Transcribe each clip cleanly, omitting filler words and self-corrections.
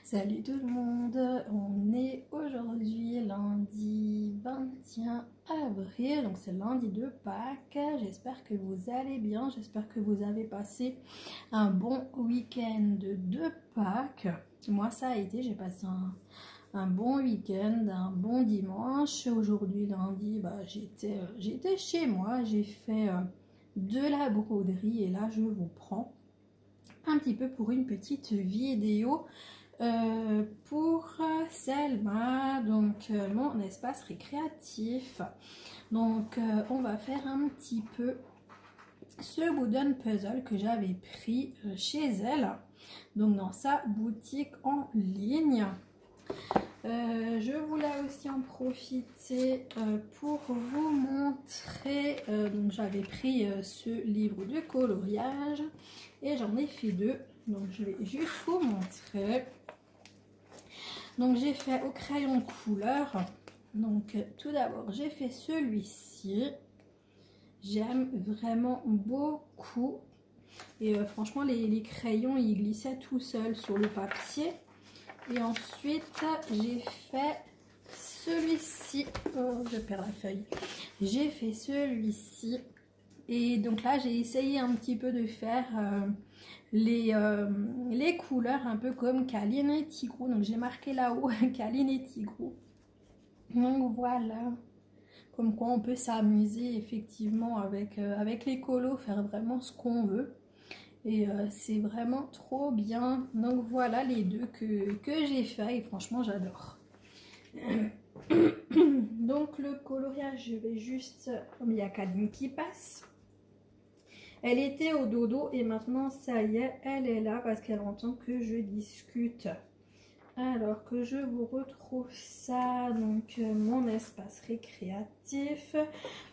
Salut tout le monde, on est aujourd'hui lundi 21 avril, donc c'est lundi de Pâques. J'espère que vous allez bien, j'espère que vous avez passé un bon week-end de Pâques. Moi ça a été, j'ai passé un bon week-end, un bon dimanche. Aujourd'hui lundi, j'étais chez moi, j'ai fait de la broderie et là je vous prends un petit peu pour une petite vidéo pour Selma, donc mon espace récréatif. Donc on va faire un petit peu ce wooden puzzle que j'avais pris chez elle, donc dans sa boutique en ligne. Je voulais aussi en profiter pour vous montrer, donc j'avais pris ce livre de coloriage et j'en ai fait deux, donc je vais juste vous montrer. Donc j'ai fait au crayon couleur. Donc tout d'abord j'ai fait celui-ci. J'aime vraiment beaucoup. Et franchement les crayons ils glissaient tout seuls sur le papier. Et ensuite j'ai fait celui-ci. Oh, je perds la feuille. J'ai fait celui-ci. Et donc là j'ai essayé un petit peu de faire les couleurs un peu comme Caline et Tigrou. Donc j'ai marqué là-haut Caline et Tigrou. Donc voilà, comme quoi on peut s'amuser effectivement avec les colos, faire vraiment ce qu'on veut. Et c'est vraiment trop bien. Donc voilà les deux que j'ai fait et franchement j'adore. Donc le coloriage, je vais juste, comme il y a Caline qui passe. Elle était au dodo et maintenant ça y est, elle est là parce qu'elle entend que je discute. Alors que je vous retrouve ça, donc mon espace récréatif.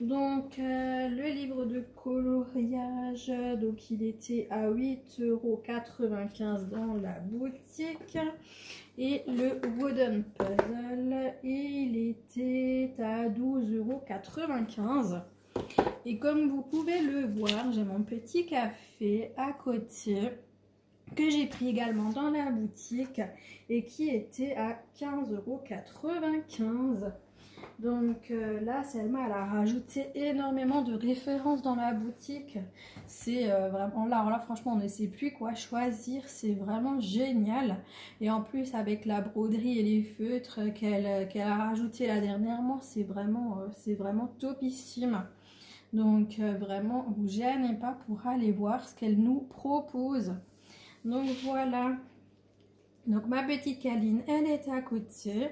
Donc le livre de coloriage, donc il était à 8,95 € dans la boutique. Et le wooden puzzle, il était à 12,95 €. Et comme vous pouvez le voir, j'ai mon petit café à côté que j'ai pris également dans la boutique et qui était à 15,95 €. Donc là, Selma, elle a rajouté énormément de références dans la boutique. C'est vraiment là, alors là, franchement, on ne sait plus quoi choisir. C'est vraiment génial. Et en plus, avec la broderie et les feutres qu'elle a rajouté là dernièrement, c'est vraiment topissime. Donc vraiment, vous gênez pas pour aller voir ce qu'elle nous propose. Donc voilà. Donc ma petite Caline, elle est à côté.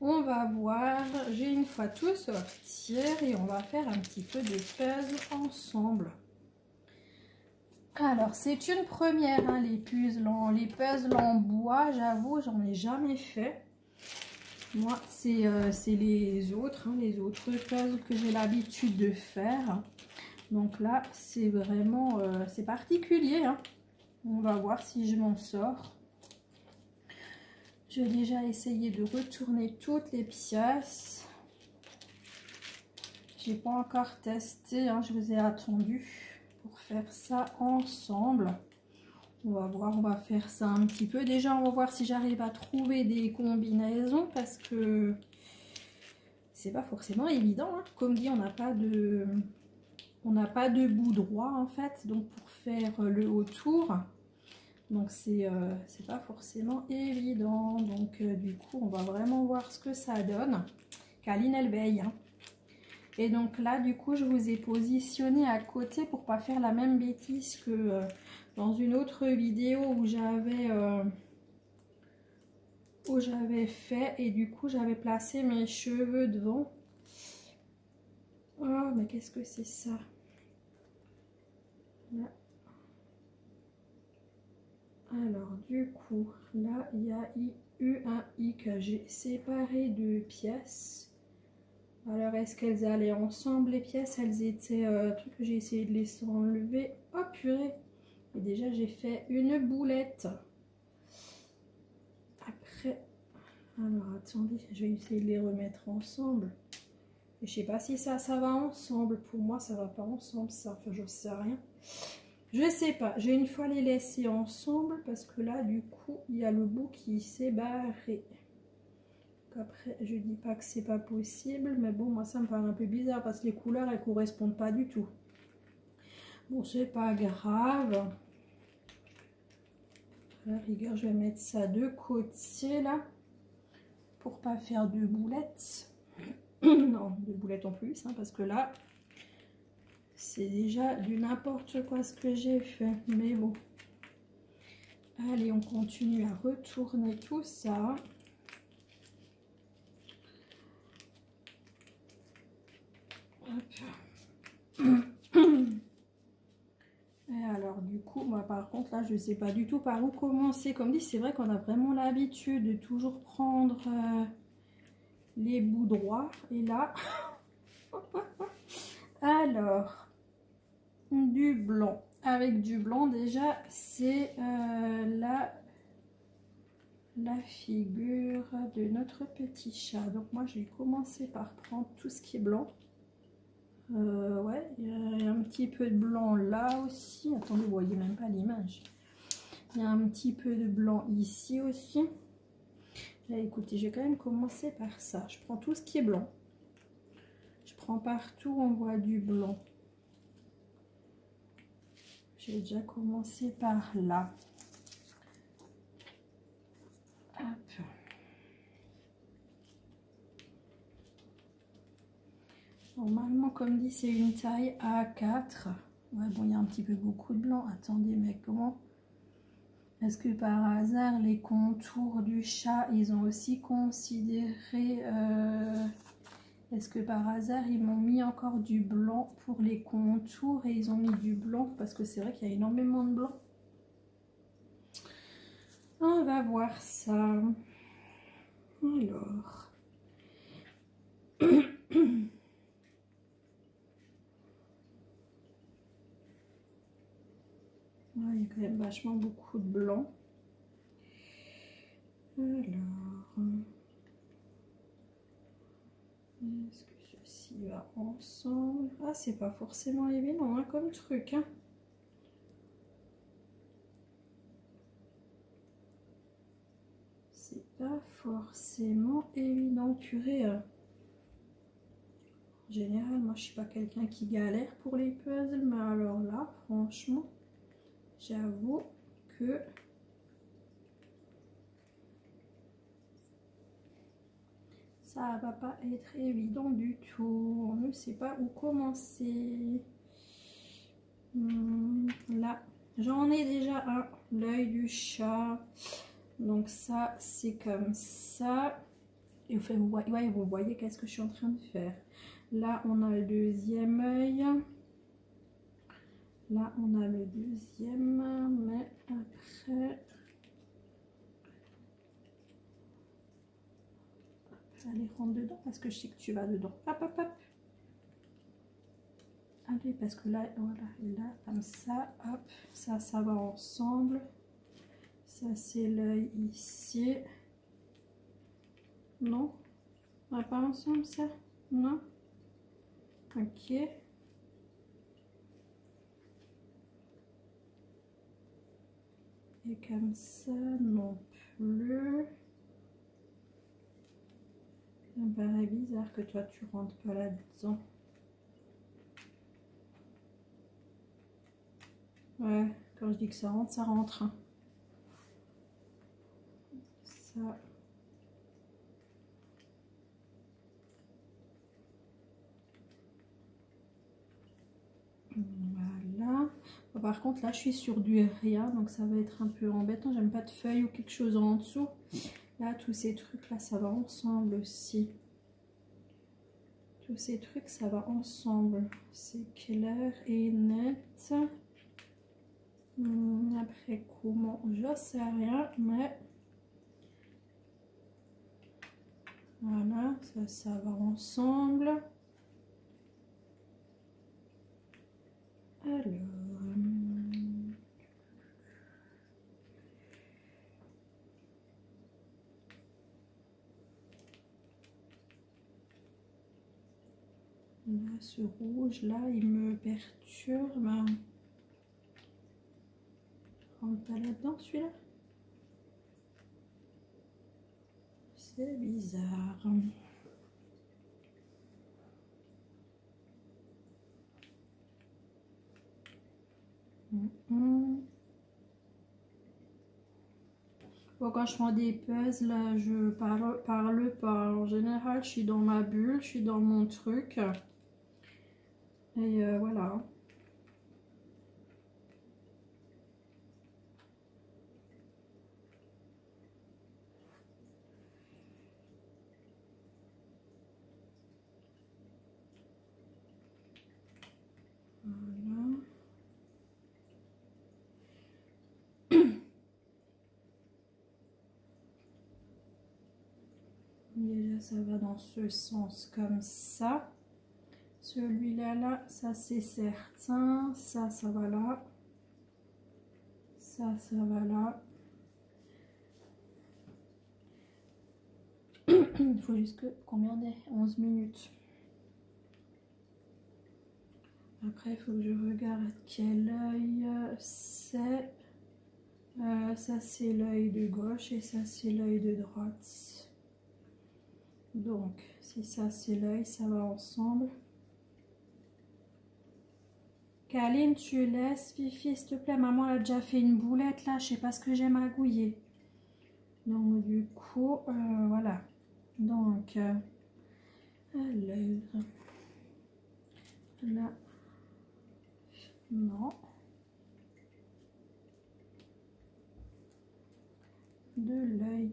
On va voir. J'ai une fois tout sortir et on va faire un petit peu de puzzle ensemble. Alors c'est une première, hein, les puzzles en bois. J'avoue, j'en ai jamais fait. Moi, c'est les autres puzzles que j'ai l'habitude de faire. Donc là, c'est vraiment c'est particulier. Hein. On va voir si je m'en sors. J'ai déjà essayé de retourner toutes les pièces. J'ai pas encore testé. Hein, je vous ai attendu pour faire ça ensemble. On va voir, on va faire ça un petit peu. Déjà, on va voir si j'arrive à trouver des combinaisons parce que c'est pas forcément évident. Hein. Comme dit, on n'a pas de bout droit en fait. Donc pour faire le haut tour, donc c'est pas forcément évident. Donc du coup, on va vraiment voir ce que ça donne. Caline, elle veille. Hein. Et donc là, du coup, je vous ai positionné à côté pour pas faire la même bêtise que dans une autre vidéo où j'avais fait et du coup, j'avais placé mes cheveux devant. Oh, mais qu'est-ce que c'est ça? Là. Alors, du coup, là, il y a eu un I que j'ai séparé de pièces. Alors, est-ce qu'elles allaient ensemble, les pièces? Elles étaient... truc que j'ai essayé de les enlever. Oh, purée! Et déjà, j'ai fait une boulette. Après... Alors, attendez, je vais essayer de les remettre ensemble. Et je sais pas si ça va ensemble. Pour moi, ça va pas ensemble, ça. Enfin, je sais rien. Je sais pas, j'ai une fois les laissés ensemble parce que là, du coup, il y a le bout qui s'est barré. Après, je dis pas que c'est pas possible, mais bon, moi ça me paraît un peu bizarre parce que les couleurs, elles correspondent pas du tout. Bon, c'est pas grave. À la rigueur, je vais mettre ça de côté là pour pas faire de boulettes. Non, de boulettes en plus, hein, parce que là, c'est déjà du n'importe quoi ce que j'ai fait. Mais bon. Allez, on continue à retourner tout ça. Et alors du coup, moi par contre là, je ne sais pas du tout par où commencer. Comme dit, c'est vrai qu'on a vraiment l'habitude de toujours prendre les bouts droits. Et là, alors, du blanc. Avec du blanc, déjà, c'est la figure de notre petit chat. Donc moi, je vais commencer par prendre tout ce qui est blanc. Ouais, il y a un petit peu de blanc là aussi. Attendez, vous voyez même pas l'image. Il y a un petit peu de blanc ici aussi. Là, écoutez, je vais quand même commencer par ça. Je prends tout ce qui est blanc. Je prends partout, on voit du blanc. J'ai déjà commencé par là. Hop. Normalement, comme dit, c'est une taille A4. Ouais, bon, il y a un petit peu beaucoup de blanc. Attendez, mais comment? Est-ce que par hasard, les contours du chat, ils ont aussi considéré... Est-ce que par hasard, ils m'ont mis encore du blanc pour les contours et ils ont mis du blanc? Parce que c'est vrai qu'il y a énormément de blanc. On va voir ça. Alors... Ah, il y a quand même vachement beaucoup de blanc. Alors, est-ce que ceci va ensemble? Ah, c'est pas forcément évident hein, comme truc. Hein. C'est pas forcément évident, purée. En général, moi je suis pas quelqu'un qui galère pour les puzzles, mais alors là, franchement, j'avoue que ça va pas être évident du tout. On ne sait pas où commencer. Là, j'en ai déjà un, l'œil du chat. Donc ça, c'est comme ça. Et vous voyez qu'est-ce que je suis en train de faire. Là, on a le deuxième œil. Là, on a le deuxième, mais après... Allez, rentre dedans parce que je sais que tu vas dedans. Hop, hop, hop. Allez, parce que là, voilà, là, comme ça, hop, ça va ensemble. Ça, c'est l'œil ici. Non, on va pas ensemble, ça? Non? Ok. Et comme ça, non plus. Ça me paraît bizarre que toi, tu rentres pas là-dedans. Ouais, quand je dis que ça rentre, ça rentre. Hein. Ça. Voilà. Bon, par contre, là, je suis sur du rien, donc ça va être un peu embêtant. J'aime pas de feuilles ou quelque chose en dessous. Là, tous ces trucs-là, ça va ensemble aussi. Tous ces trucs, ça va ensemble. C'est clair et net. Après, comment? Je sais rien, mais... Voilà, ça va ensemble. Alors... Là, ce rouge, là, il me perturbe. rentre pas là-dedans celui-là. C'est bizarre. Bon, quand je prends des puzzles, je parle pas. En général, je suis dans ma bulle, je suis dans mon truc. Et voilà. Voilà. Déjà, ça va dans ce sens comme ça. Celui-là, là, ça c'est certain. Ça va là. Ça va là. Il faut juste que... Combien on est? 11 minutes. Après, il faut que je regarde quel œil c'est. Ça, c'est l'œil de gauche et ça, c'est l'œil de droite. Donc, si ça, c'est l'œil, ça va ensemble. Kaline, tu laisses Fifi, s'il te plaît. Maman elle a déjà fait une boulette là. Je sais pas ce que j'ai magouillé. Donc, du coup, voilà. Donc, alors, là, non. De l'œil.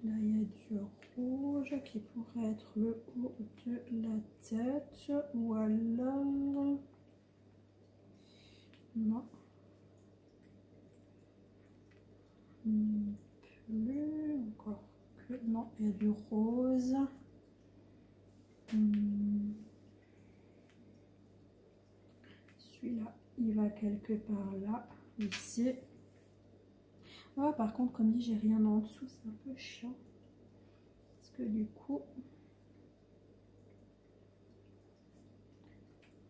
Là, il y a du rouge qui pourrait être le haut de la tête. Ou alors... Non. Plus. Encore que... Non, il y a du rose. Celui-là, il va quelque part là. Ici. Oh, par contre, comme dit, j'ai rien en dessous, c'est un peu chiant. Parce que du coup,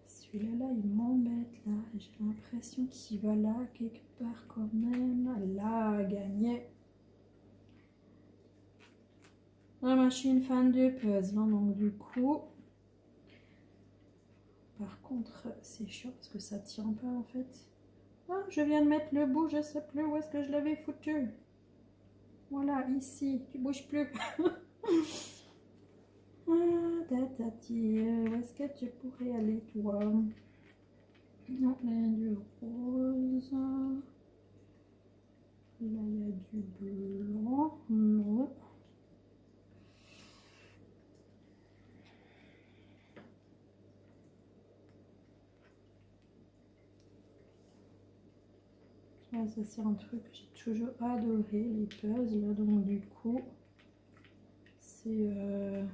celui-là, il m'embête là. J'ai l'impression qu'il va là, quelque part quand même. Là, gagné. Ah, moi, je suis une fan de puzzle, hein, donc du coup... Par contre, c'est chiant parce que ça tient pas en fait. Ah, je viens de mettre le bout, je sais plus où est-ce que je l'avais foutu. Voilà, ici, tu bouges plus. Ah, tatati, où est-ce que tu pourrais aller, toi? Non, là, il y a du rose. Là, il y a du blanc. Non. Ah, ça, c'est un truc que j'ai toujours adoré, les puzzles. Donc, du coup, c'est...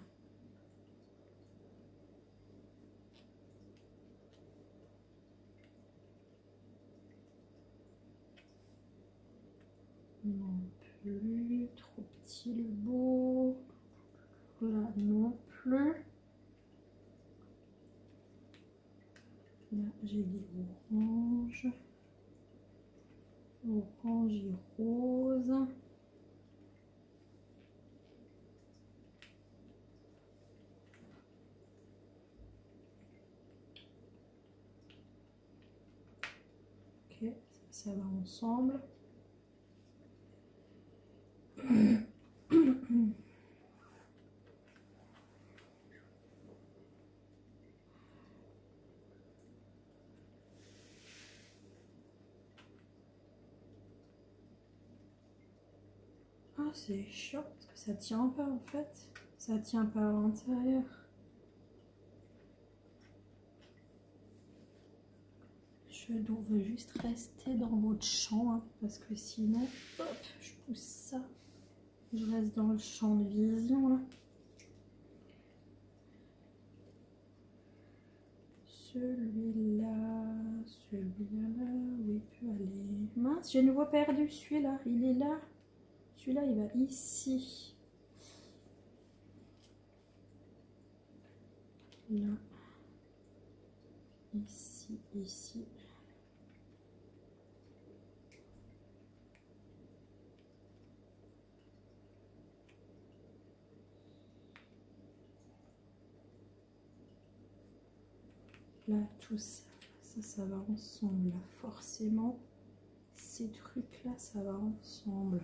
Non plus, trop petit le beau. Là non plus. Là j'ai des oranges. Orange et rose. Ok, ça va ensemble. Ah, c'est chiant parce que ça tient pas en fait. Ça tient pas à l'intérieur. Je dois juste rester dans votre champ hein, parce que sinon, hop, je pousse ça. Je reste dans le champ de vision là. Celui-là, où il peut aller? Mince, j'ai nouveau perdu celui-là, il est là. Celui-là, il va ici. là, ici, ici. Là, tout ça, ça va ensemble, là, forcément. Ces trucs-là, ça va ensemble.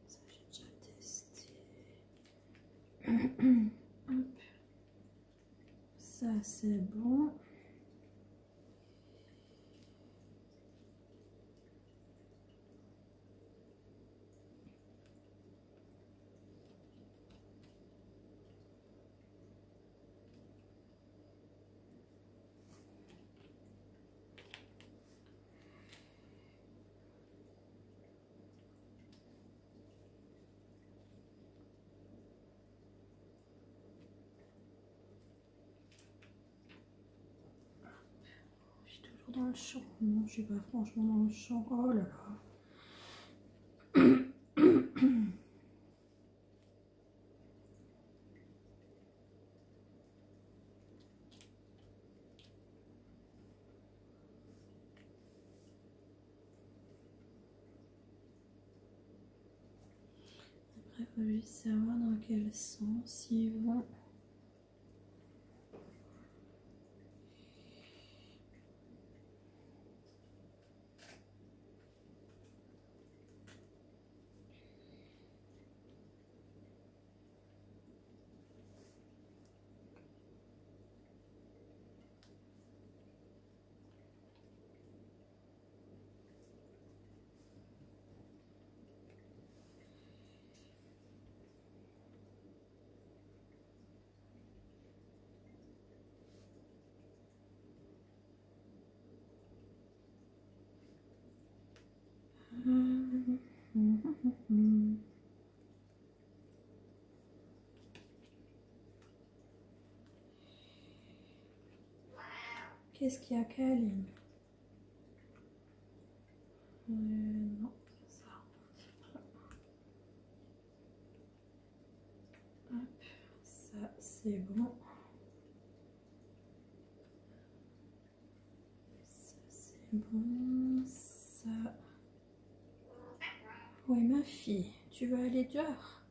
Ça, j'ai déjà testé. Hop. Ça, c'est bon. Dans le champ, non, je suis pas franchement dans le champ. Oh là là. Après, il faut juste savoir dans quel sens ils vont. Qu'est-ce qu'il y a, Kaline? Non, ça rentre pas. Hop, ça c'est bon. Ça c'est bon. Ça. Oui, ma fille, tu veux aller dehors?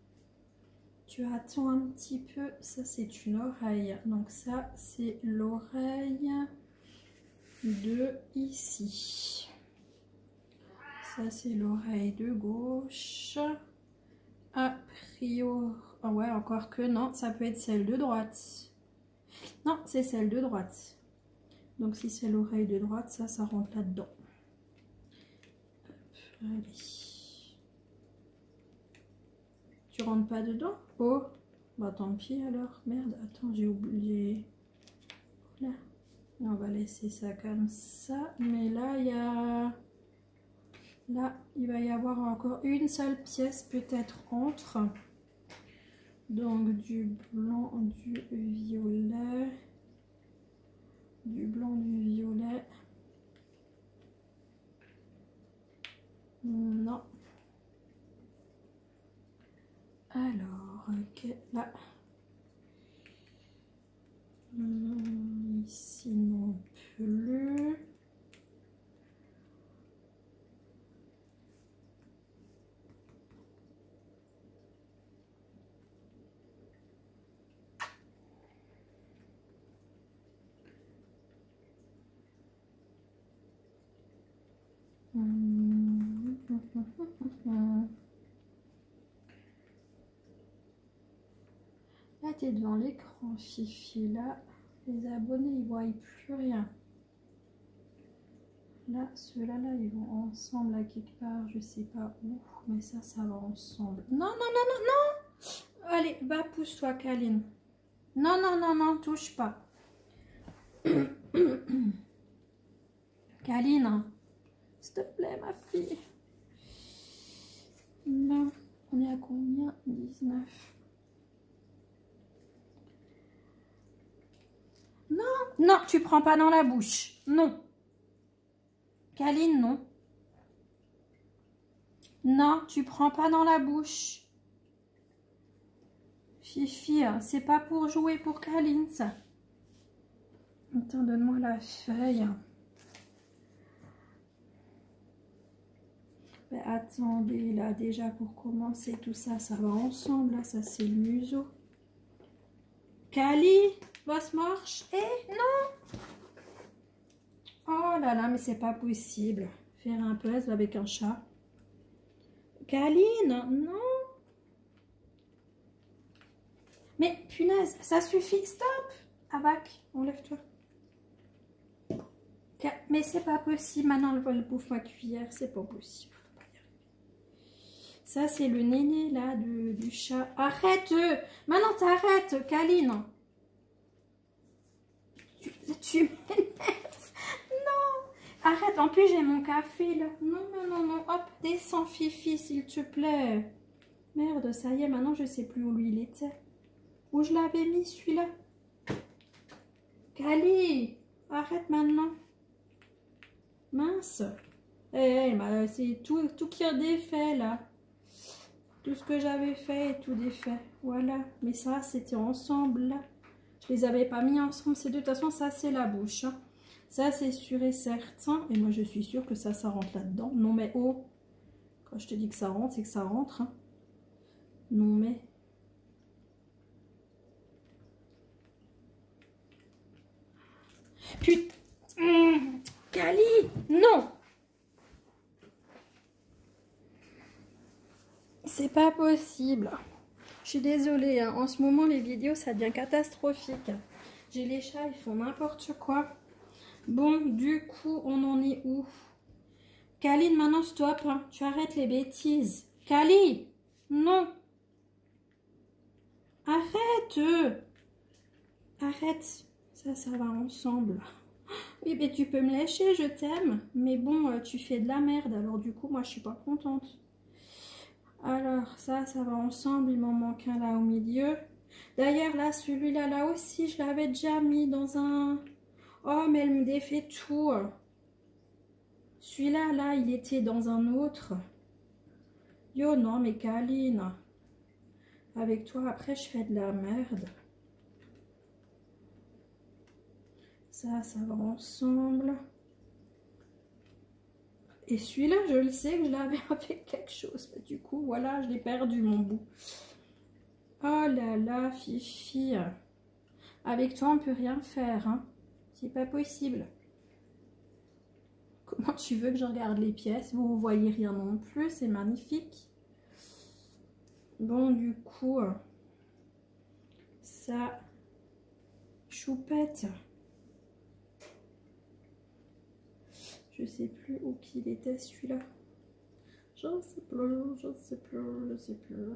Tu attends un petit peu. Ça c'est une oreille. Donc ça c'est l'oreille de ici. Ça c'est l'oreille de gauche. A priori, oh ouais, encore que non, ça peut être celle de droite. Non, c'est celle de droite. Donc si c'est l'oreille de droite, ça rentre là-dedans. Allez. Tu rentres pas dedans? Oh, bah tant pis alors. Merde, attends, j'ai oublié. Là. On va laisser ça comme ça. Mais là, il y a... Là, il va y avoir encore une seule pièce peut-être entre. Donc du blanc, du violet. Du blanc, du violet. Non. Alors, là. Ici non plus. Là, tu es devant l'écran, Fifi. Là, les abonnés, ils ne voient plus rien. Là, ceux-là, là, ils vont ensemble à quelque part, je sais pas où. Mais ça va ensemble. Non, non, non, non, non. Allez, bah, pousse-toi, Kaline. Non, non, non, non, touche pas. Kaline, s'il te plaît, ma fille. Là, on est à combien? 19. Non, non, tu prends pas dans la bouche. Non. Kaline, non. Non, tu prends pas dans la bouche. Fifi, c'est pas pour jouer pour Kaline, ça. Attends, donne-moi la feuille. Ben, attendez, là, déjà, pour commencer, tout ça, ça va ensemble. Là, ça, c'est le museau. Kali, was machst du? Eh, non! Oh là là, mais c'est pas possible. Faire un puzzle avec un chat. Kaline, non! Mais punaise, ça suffit, stop! Abac, enlève-toi. Mais c'est pas possible, maintenant elle bouffe ma cuillère, c'est pas possible. Ça c'est le néné là du chat. Arrête! Maintenant t'arrêtes, Kaline! Tu m'énerves! Non! Arrête, en plus j'ai mon café là. Non, non, non, non, hop, descends Fifi s'il te plaît. Merde, ça y est, maintenant je sais plus où lui il était. Où je l'avais mis celui-là? Kali, arrête maintenant. Mince. C'est tout qui est défait là. Tout ce que j'avais fait est tout défait. Voilà. Mais ça, c'était ensemble là. Je les avais pas mis ensemble. C'est de toute façon, ça c'est la bouche. Hein. Ça c'est sûr et certain. Et moi je suis sûre que ça rentre là-dedans. Non mais oh. Quand je te dis que ça rentre, c'est que ça rentre. Hein. Non mais... Putain, Kali, non, c'est pas possible. Je suis désolée, hein. En ce moment les vidéos ça devient catastrophique. J'ai les chats, ils font n'importe quoi. Bon, du coup, on en est où? Kaline, maintenant stop, hein. Tu arrêtes les bêtises. Kali, non. Arrête. Arrête. Ça va ensemble. Oui, mais tu peux me lâcher, je t'aime. Mais bon, tu fais de la merde. Alors du coup, moi, je suis pas contente. Alors, ça va ensemble. Il m'en manque un là au milieu. D'ailleurs, là, celui-là, là aussi, je l'avais déjà mis dans un... Oh, mais elle me défait tout. Celui-là, là, il était dans un autre. Yo, non, mais Kaline. Avec toi, après, je fais de la merde. Ça va ensemble. Et celui-là, je le sais que je l'avais avec quelque chose. Mais du coup, voilà, je l'ai perdu, mon bout. Oh là là, Fifi. Avec toi, on peut rien faire. Hein. C'est pas possible. Comment tu veux que je regarde les pièces? Vous voyez rien non plus. C'est magnifique. Bon, du coup, ça... Choupette. Je sais plus où qu'il était celui-là. Je sais plus, je sais plus, je sais plus.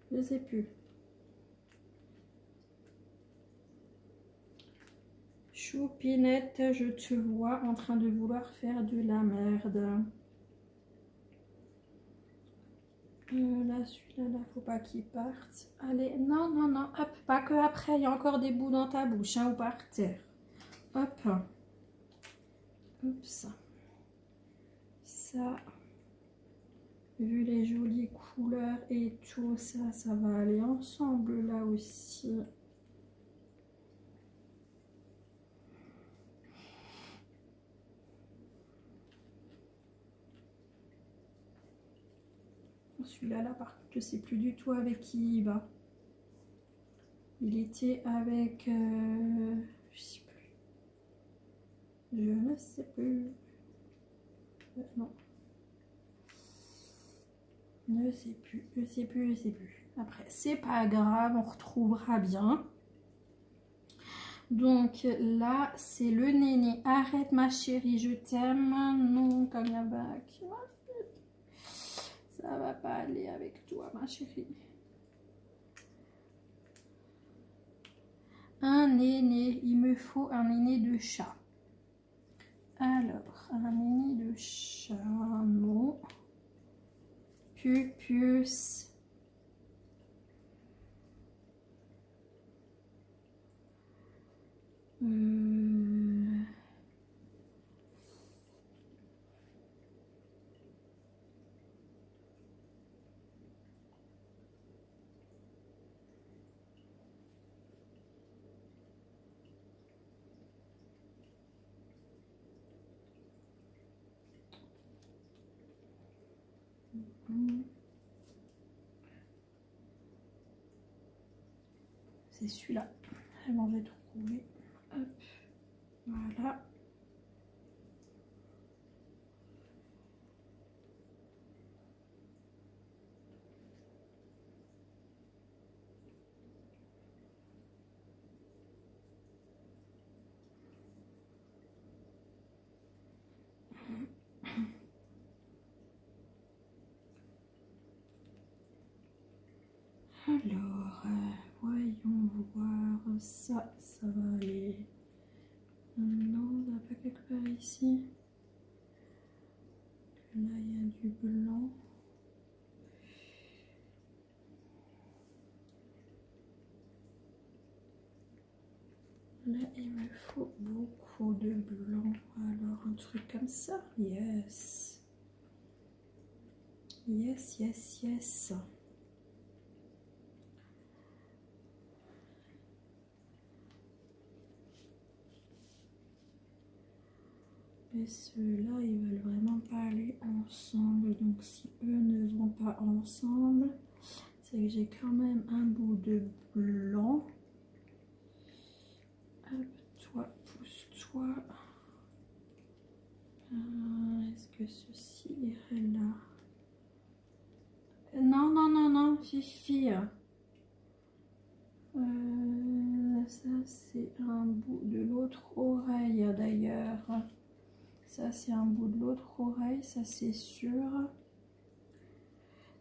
Je sais plus. Choupinette, je te vois en train de vouloir faire de la merde. Là, celui-là, là, faut pas qu'il parte. Allez, non, non, non, hop, pas que après, il y a encore des bouts dans ta bouche, hein, ou par terre. Hop. Oups. Ça, vu les jolies couleurs et tout, ça va aller ensemble là aussi. Celui-là, là, par contre, je sais plus du tout avec qui il va. Il était avec... je sais plus. Je ne sais plus. Non. Je sais plus, je sais plus, je sais plus. Après, c'est pas grave, on retrouvera bien. Donc là, c'est le néné. Arrête ma chérie, je t'aime. Non, Kagnabac. Ça va pas aller avec toi, ma chérie. Un néné, il me faut un néné de chat. Alors, un néné de chat, non. Pupus. C'est celui-là. Vraiment, j'ai trouvé. Hop. Voilà. Alors, voyons voir ça, ça va aller. Non, ça va pas quelque part ici. Là, il y a du blanc. Là, il me faut beaucoup de blanc. Alors, un truc comme ça. Yes. Yes, yes, yes. Et ceux-là, ils veulent vraiment pas aller ensemble. Donc, si eux ne vont pas ensemble, c'est que j'ai quand même un bout de blanc. Hop, toi, pousse-toi. Est-ce que ceci irait là? Non, non, non, non, Fifi. Ça, c'est un bout de l'autre oreille, d'ailleurs. Ça, c'est un bout de l'autre oreille, ça, c'est sûr.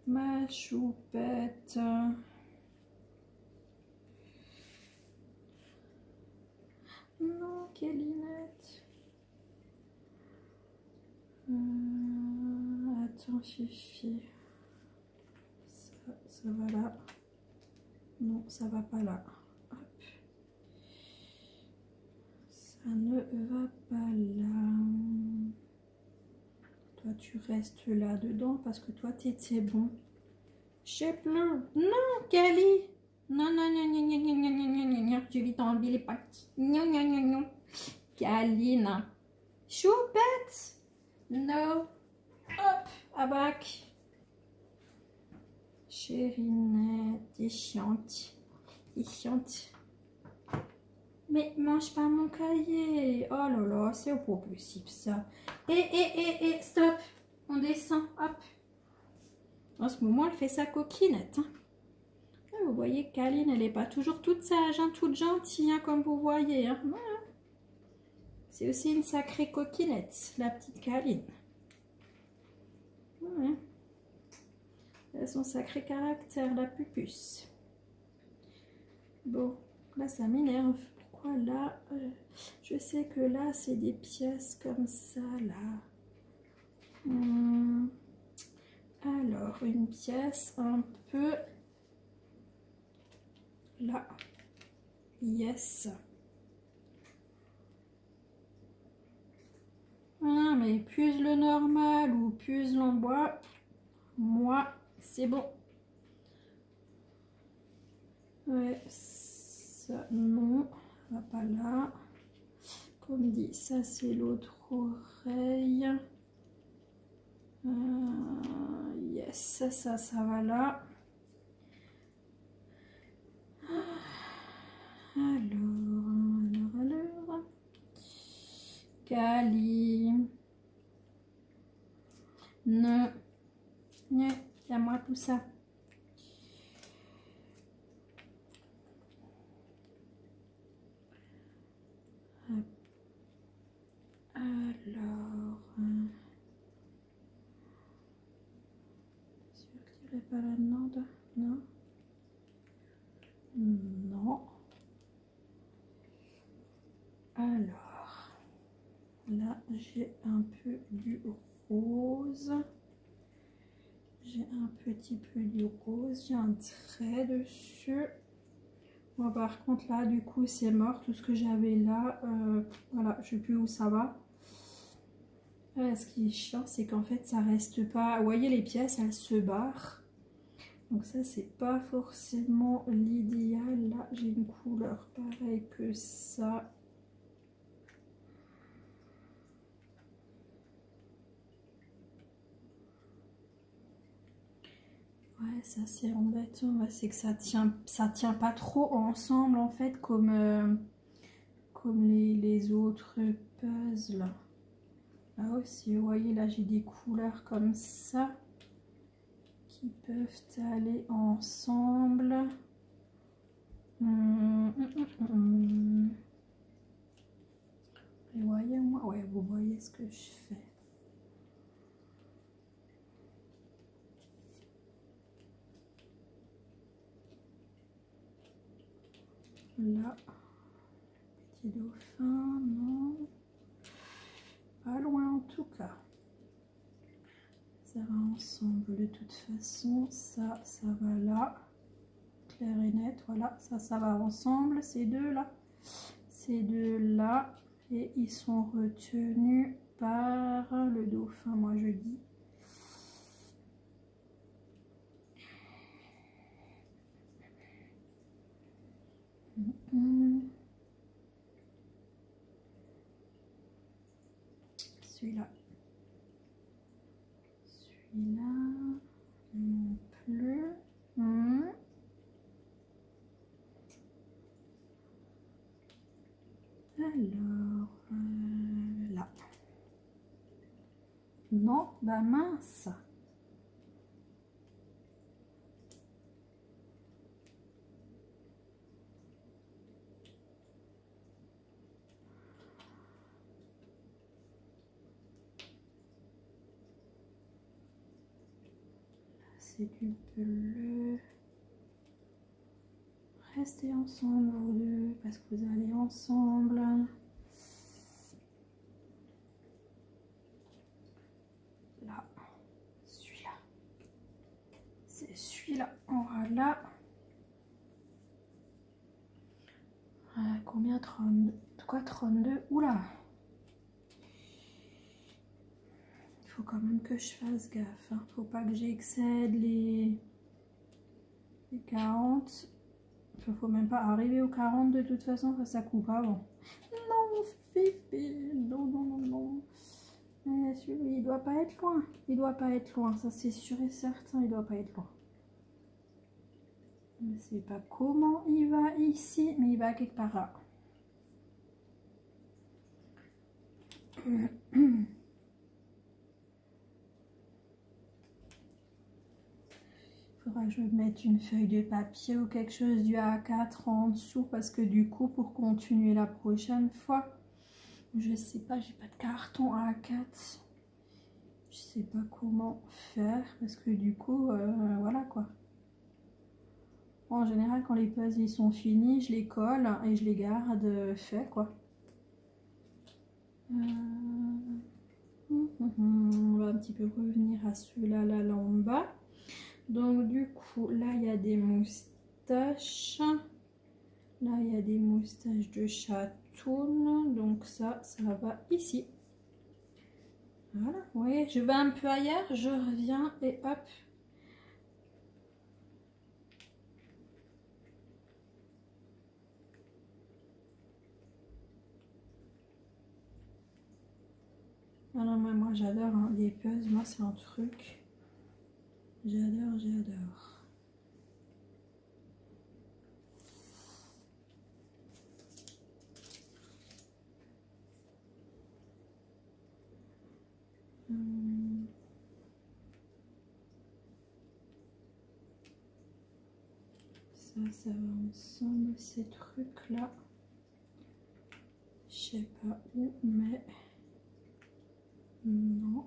Ma choupette. Non, Kélinette. Attends, Fifi. Ça va là. Non, ça va pas là. Hop. Ça ne va pas là. Toi, tu restes là dedans parce que toi, t'étais bon. Je sais plus. Non, Kali. Non, non, non, non, non, non, non, non, non, non. Je vais t'enlever les pattes. Non, non, non, non. Kalina. Choupette. Non. Hop, abac. Chérinette, t'es chiante. T'es chiante. Mais mange pas mon cahier. Oh là là, c'est pas possible ça. Stop. On descend, hop. En ce moment, elle fait sa coquinette. Hein. Vous voyez, Kaline, elle n'est pas toujours toute sage, hein, toute gentille, hein, comme vous voyez. Hein. Voilà. C'est aussi une sacrée coquinette, la petite Kaline. Ouais. Elle a son sacré caractère, la pupuce. Bon, là, ça m'énerve. Pourquoi là je sais que là, c'est des pièces comme ça, là. Alors, une pièce un peu là. Yes. Ah, mais plus le normal ou plus l'en bois, moi, c'est bon. Ouais, ça, non, ça va pas là. Comme dit, ça, c'est l'autre oreille. Yes, ça va là. Alors. Kali. Non. Non, c'est à moi tout ça. Alors. Sûr qu'il n'y aurait pas là-dedans, non? Non. Alors. Là, j'ai un peu du rose. J'ai un petit peu du rose. J'ai un trait dessus. Bon, par contre, là, du coup, c'est mort. Tout ce que j'avais là, voilà, je sais plus où ça va. Ce qui est chiant, c'est qu'en fait, ça reste pas... Vous voyez, les pièces, elles se barrent. Donc ça, c'est pas forcément l'idéal. Là, j'ai une couleur pareille que ça. ça c'est embêtant, ouais, c'est que ça tient pas trop ensemble en fait comme, comme les autres puzzles. Là aussi, vous voyez, là j'ai des couleurs comme ça qui peuvent aller ensemble. Vous voyez, moi, ouais, vous voyez ce que je fais. Là, petit dauphin, non. Pas loin en tout cas. Ça va ensemble de toute façon. Ça va là. Clair et net, voilà. Ça va ensemble, ces deux-là. Ces deux-là. Et ils sont retenus par le dauphin, moi je dis. Celui-là. Celui-là. Non plus. Alors, là. Non, bah mince. C'est du bleu. Restez ensemble vous deux parce que vous allez ensemble. Là, celui-là. C'est celui-là. Voilà. Combien? 32. Quoi, 32? Oula. Il faut quand même que je fasse gaffe. Hein. Faut pas que j'excède les 40. Faut même pas arriver aux 40 de toute façon, ça coupe avant. Non, Fifi, non, non, non, non. Mais celui, il doit pas être loin. Il doit pas être loin, ça c'est sûr et certain, il doit pas être loin. Je ne sais pas comment il va ici, mais il va quelque part là. Faudra que je mette une feuille de papier ou quelque chose du A4 en dessous parce que du coup pour continuer la prochaine fois, je sais pas, j'ai pas de carton A4, je sais pas comment faire parce que du coup voilà quoi. En général quand les puzzles ils sont finis, je les colle et je les garde fait quoi. On va un petit peu revenir à ceux-là là en bas. Donc du coup, là il y a des moustaches. Là il y a des moustaches de chatoun. Donc ça va ici. Voilà, vous voyez, je vais un peu ailleurs, je reviens et hop. Alors moi j'adore hein, les puzzles, moi c'est un truc. J'adore, j'adore. Ça va ensemble ces trucs là. Je sais pas où, mais non.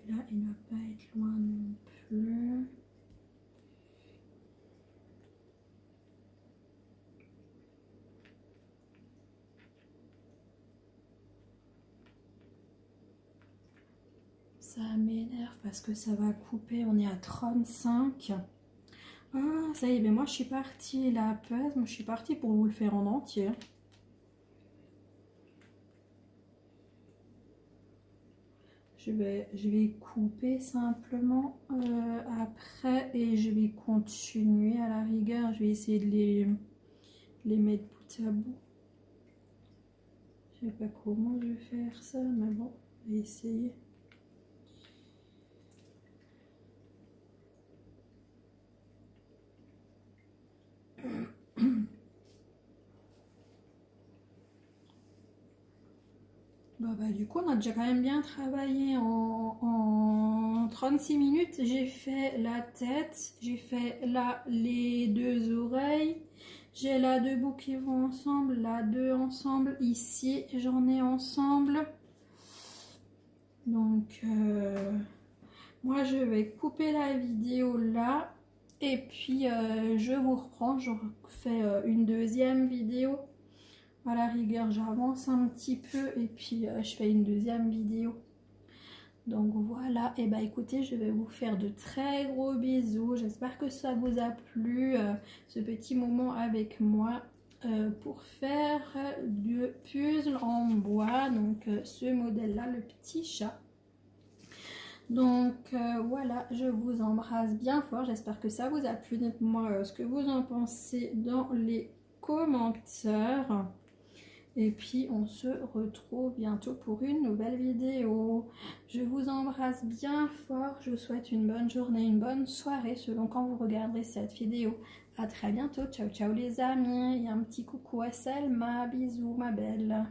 Là, il ne va pas être loin non plus. Ça m'énerve parce que ça va couper, on est à 35. Ah, ça y est, mais moi je suis partie, la pèse, moi je suis partie pour vous le faire en entier. Je vais couper simplement après et je vais continuer à la rigueur. Je vais essayer de les mettre bout à bout. Je sais pas comment je vais faire ça, mais bon, je vais essayer. Du coup, on a déjà quand même bien travaillé en 36 minutes. J'ai fait la tête, j'ai fait là les deux oreilles. J'ai là deux bouts qui vont ensemble, là deux ensemble. Ici, j'en ai ensemble. Donc, moi, je vais couper la vidéo là. Et puis, je vous reprends. Je refais une deuxième vidéo. À la rigueur, j'avance un petit peu et puis je fais une deuxième vidéo. Donc voilà, et bah écoutez, je vais vous faire de très gros bisous. J'espère que ça vous a plu, ce petit moment avec moi pour faire du puzzle en bois. Donc ce modèle-là, le petit chat. Donc voilà, je vous embrasse bien fort. J'espère que ça vous a plu. Dites-moi ce que vous en pensez dans les commentaires. Et puis on se retrouve bientôt pour une nouvelle vidéo. Je vous embrasse bien fort. Je vous souhaite une bonne journée, une bonne soirée selon quand vous regarderez cette vidéo. À très bientôt. Ciao ciao les amis. Et un petit coucou à Selma. Bisous ma belle.